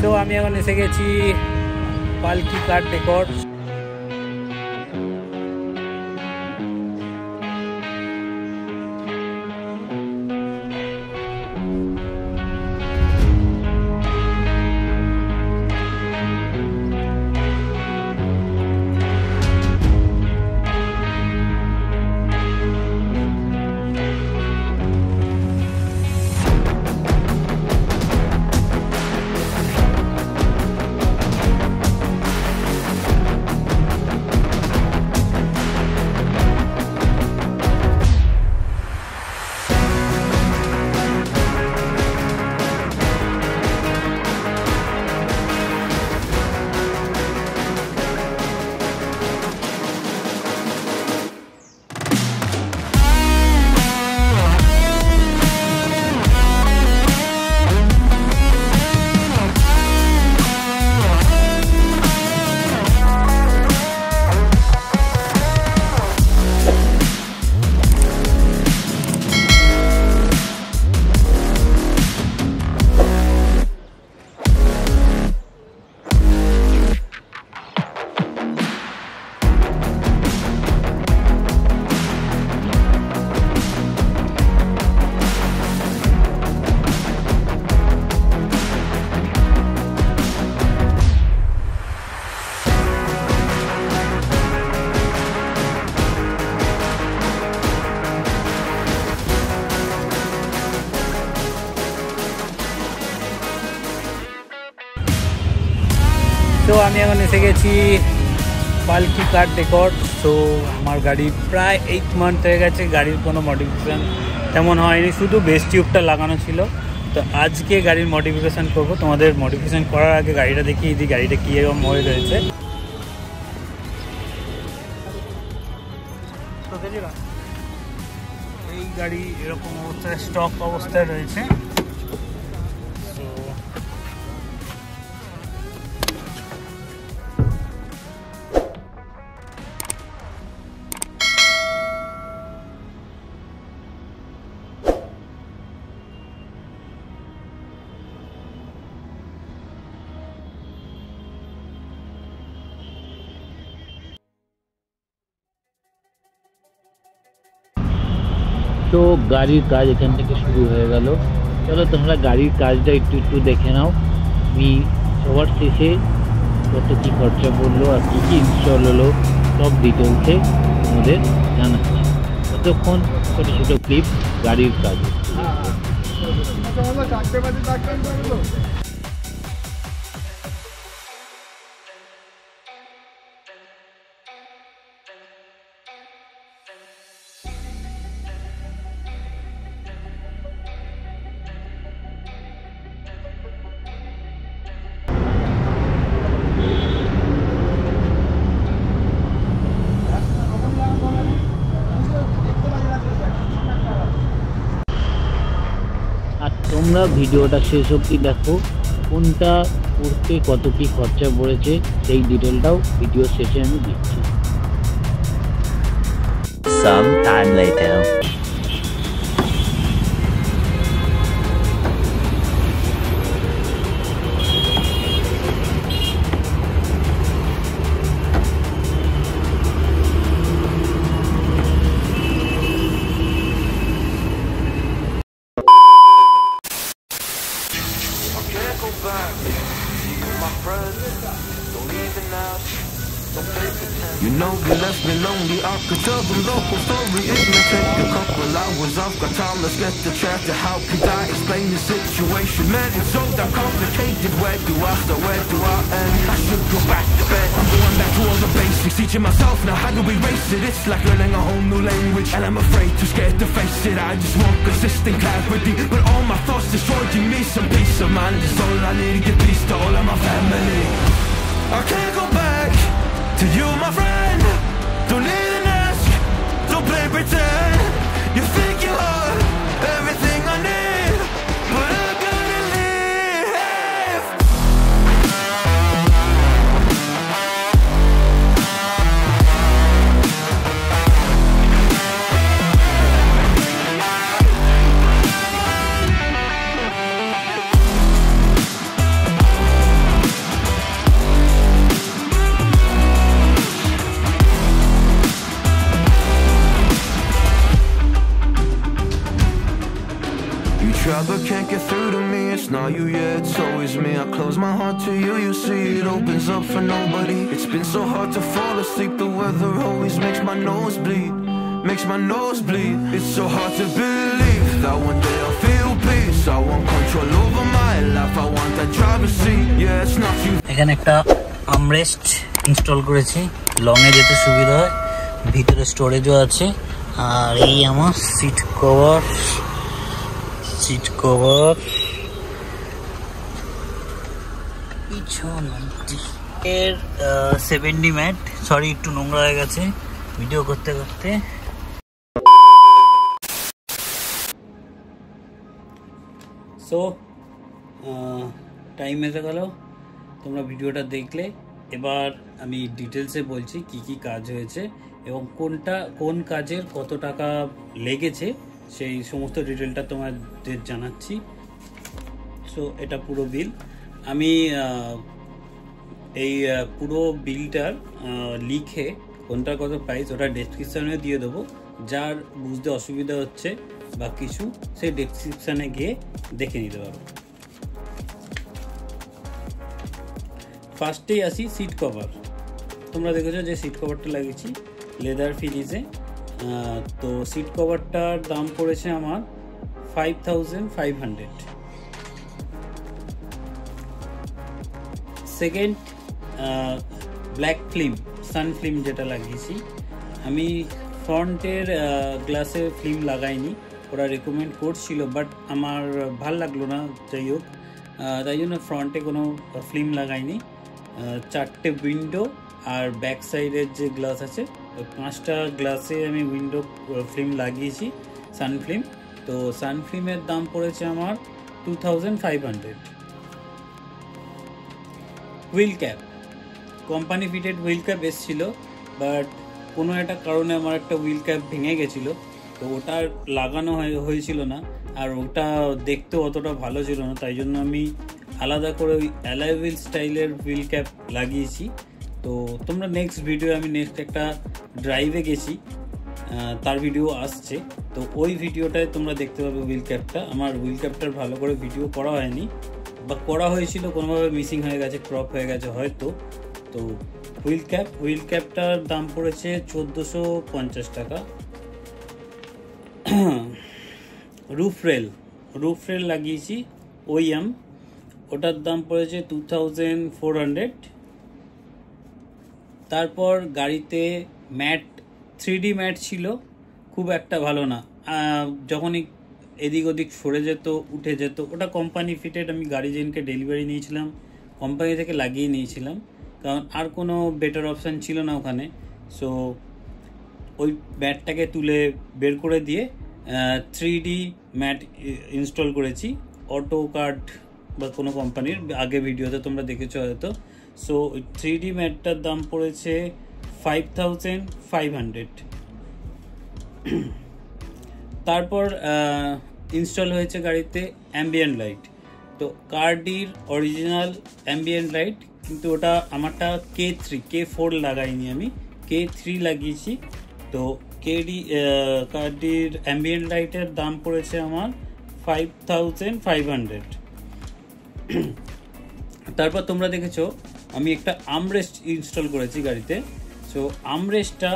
তো আমি এখন এসে গেছি পালকি কার ডেকর্স। তো আমি এখন এসে গেছি পালকি কার ডেকর্স। তো আমার গাড়ি প্রায় 8 মান্থ হয়ে গেছে, গাড়ির কোনো মডিফিকেশান তেমন হয়নি, শুধু বেস টিউবটা লাগানো ছিল। তো আজকে গাড়ির মডিফিকেশান করব। তোমাদের মডিফিকেশান করার আগে গাড়িটা দেখিয়ে দিই গাড়িটা কী এরকম হয়ে রয়েছে। এই গাড়ি এরকম অবস্থায় স্টক অবস্থায় রয়েছে। তো গাড়ির কাজ এখান থেকে শুরু হয়ে গেল। চলো তোমরা গাড়ির কাজটা একটু একটু দেখে নাও। আমি সবার শেষে কত কী খরচা পড়লো আর কী কী ইনস্টল হলো সব ডিটেলসে তোমাদের জানাচ্ছি। ততক্ষণ ছোটো ছোটো ক্লিপ গাড়ির কাজ। তোমরা ভিডিওটা শেষ অবধি দেখো, কোনটা করতে কত কি খরচা পড়েছে সেই ডিটেলটাও ভিডিও শেষে আমি দিচ্ছি। Some time later. You know you left me lonely, I could tell the local story. It may take a couple hours, I've got time, let's get the chat to how could I explain the situation. Man, it's so damn complicated, where do I start, where do I end? I should go back to bed, I'm going back to all the basics, teaching myself now how to erase it. It's like learning a whole new language, and I'm afraid, too scared to face it. I just want consistent clarity, but all my thoughts destroying me. Some peace of mind is all I need to get peace to all of my family. I can't go back to you, my friend. Don't need an ask, don't play pretend. You think you are everything I need, but I gotta leave. not you yet, so is me. I close my heart to you, you see it opens up for nobody. It's been so hard to fall asleep, the weather always makes my nose bleed. Makes my nose bleed. It's so hard to believe that one day I'll feel peace. I want control over my life, I want that driver's seat. Yeah, it's not you. এখানে একটা armrest install করেছি, long এ যেতে সুবিধা হয়, ভিতরে স্টোরেজও আছে। আর এই আমার সিট কভার এর 70 ম্যাট। সরি একটু নোংরা হয়ে গেছে ভিডিও করতে করতে। সো টাইম এসে গেল, তোমরা ভিডিওটা দেখলে। এবার আমি ডিটেলসে বলছি কি কি কাজ হয়েছে এবং কোন কাজের কত টাকা লেগেছে, সেই সমস্ত ডিটেলটা তোমাদের জানাচ্ছি। সো এটা পুরো বিল। আমি এই পুরো বিলটার লিখে কোনটার কত প্রাইস ওটা ডেসক্রিপশানে দিয়ে দেবো। যার বুঝতে অসুবিধা হচ্ছে বা কিছু, সেই ডেসক্রিপশানে গিয়ে দেখে নিতে পারো। ফার্স্টেই আসি সিট কভার। তোমরা দেখেছো যে সিট কভারটা লাগিয়েছি লেদার ফিনিশে। তো সিট কভারটার দাম পড়েছে আমার 5500। সেকেন্ড, ব্ল্যাক ফিল্ম, সান ফিল্ম যেটা লাগিয়েছি আমি। ফ্রন্টের গ্লাসে ফিল্ম লাগাইনি, ওরা রেকমেন্ড করছিল, বাট আমার ভাল লাগলো না, যাই হোক তাই জন্য ফ্রন্টে কোনো ফিল্ম লাগাইনি। 4টে উইন্ডো আর ব্যাক সাইডের যে গ্লাস আছে ওই 5টা গ্লাসে আমি উইন্ডো ফিল্ম লাগিয়েছি, সান ফিল্ম। তো সান ফিল্মের দাম পড়েছে আমার 2500। Wheel cap, company fitted wheel cap এসেছিলো, বাট কোনো একটা কারণে আমার একটা হুইল ক্যাপ ভেঙে গেছিলো, তো ওটা লাগানো হয়েছিল না, আর ওটা দেখতেও অতটা ভালো ছিল না, তাই জন্য আমি আলাদা করে ওই অ্যালয় হুইল স্টাইলের হুইল ক্যাপ লাগিয়েছি। তো তোমরা নেক্সট একটা ড্রাইভে গেছি, তার ভিডিও আসছে, তো ওই ভিডিওটায় তোমরা দেখতে পাবে হুইল ক্যাপটা। আমার হুইল ক্যাপটার ভালো করে ভিডিও করা হয়নি, বা করা হয়েছিল কোনোভাবে মিসিং হয়ে গেছে, ক্রপ হয়ে গেছে হয়তো। তো হুইল ক্যাপটার দাম পড়েছে 1450 টাকা। রুফ রেল লাগিয়েছি ওইএম, ওটার দাম পড়েছে 2400। তারপর গাড়িতে ম্যাট, 3D ম্যাট ছিল, খুব একটা ভালো না, যখনই এদিক ওদিক সরে যেত, উঠে যেত। ওটা কোম্পানি ফিটেড, আমি গাড়ি যেদিনকে ডেলিভারি নিয়েছিলাম কোম্পানি থেকে লাগিয়ে নিয়েছিলাম, কারণ আর কোনো বেটার অপশান ছিল না ওখানে। সো ওই ম্যাটটাকে তুলে বের করে দিয়ে 3D ম্যাট ইনস্টল করেছি, অটো কার্ড বা কোনো কোম্পানির, আগে ভিডিওতে তোমরা দেখেছো হয়তো। সো ওই 3D ম্যাটটার দাম পড়েছে 5500। তারপর ইনস্টল হয়েছে গাড়িতে অ্যাম্বিয়েন্ট লাইট। তো কার্ডির অরিজিনাল অ্যাম্বিয়েন্ট লাইট, কিন্তু ওটা আমারটা K4 লাগাইনি, আমি K3 লাগিয়েছি। তো কার্ডির অ্যাম্বিয়েন্ট লাইটের দাম পড়েছে আমার 5500। তারপর তোমরা দেখেছো আমি একটা আমরেস্ট ইনস্টল করেছি গাড়িতে। সো আমরেস্টটা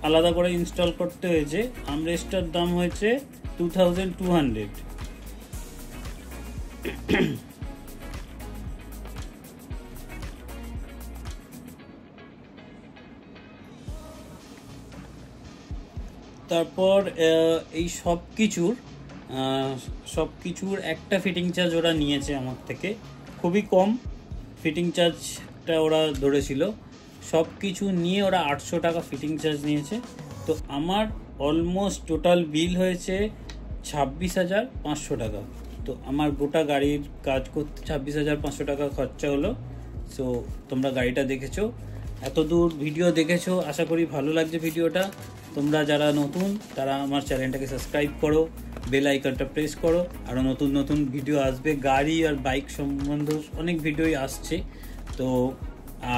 আলাদা করে ইনস্টল করতে হয়েছে, আমরেস্টটার দাম হয়েছে 2200। তারপর এই সব কিছুর একটা ফিটিং চার্জ ওরা নিয়েছে আমার থেকে, খুবই কম ফিটিং চার্জটা ওরা ধরেছিল। সব কিছু নিয়ে ওরা 800 টাকা ফিটিং চার্জ নিয়েছে। তো আমার অলমোস্ট টোটাল বিল হয়েছে 26,500 টাকা। তো আমার গোটা গাড়ির কাজ করতে 26,500 টাকা খরচা হলো। সো তোমরা গাড়িটা দেখেছো, এত দূর ভিডিও দেখেছো, আশা করি ভালো লাগছে ভিডিওটা। তোমরা যারা নতুন তারা আমার চ্যানেলটাকে সাবস্ক্রাইব করো, বেল আইকনটা প্রেস করো, আরও নতুন নতুন ভিডিও আসবে, গাড়ি আর বাইক সম্বন্ধে অনেক ভিডিওই আসছে। তো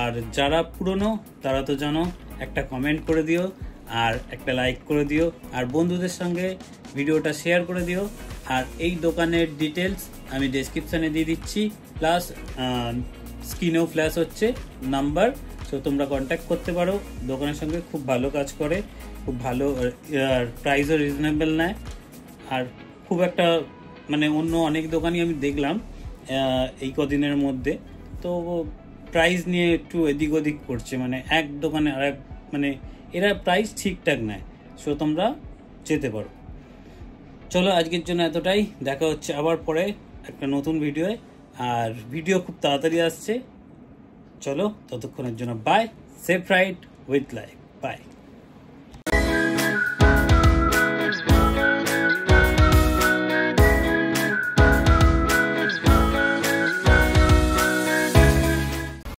আর যারা পুরনো তারা তো জানো, একটা কমেন্ট করে দিও আর একটা লাইক করে দিও, আর বন্ধুদের সঙ্গে ভিডিওটা শেয়ার করে দিও। আর এই দোকানের ডিটেলস আমি ডেসক্রিপশানে দিয়ে দিচ্ছি, প্লাস স্ক্রিনেও ফ্ল্যাশ হচ্ছে নাম্বার, সো তোমরা কন্ট্যাক্ট করতে পারো। দোকানের সঙ্গে খুব ভালো কাজ করে, খুব ভালো, প্রাইসও রিজনেবল নেয়। আর খুব একটা মানে অন্য অনেক দোকানই আমি দেখলাম এই কদিনের মধ্যে, তো প্রাইস নিয়ে একটু এদিক ওদিক করছে, মানে এক দোকানে আর এক, মানে এরা প্রাইস ঠিকঠাক নেয়। সো তোমরা যেতে পারো। চলো আজকের জন্য এতটাই, দেখা হচ্ছে আবার পরে একটা নতুন ভিডিওয়ে। আর ভিডিও খুব তাড়াতাড়ি আসছে। চলো ততক্ষণের জন্য bye, safe ride with life, by.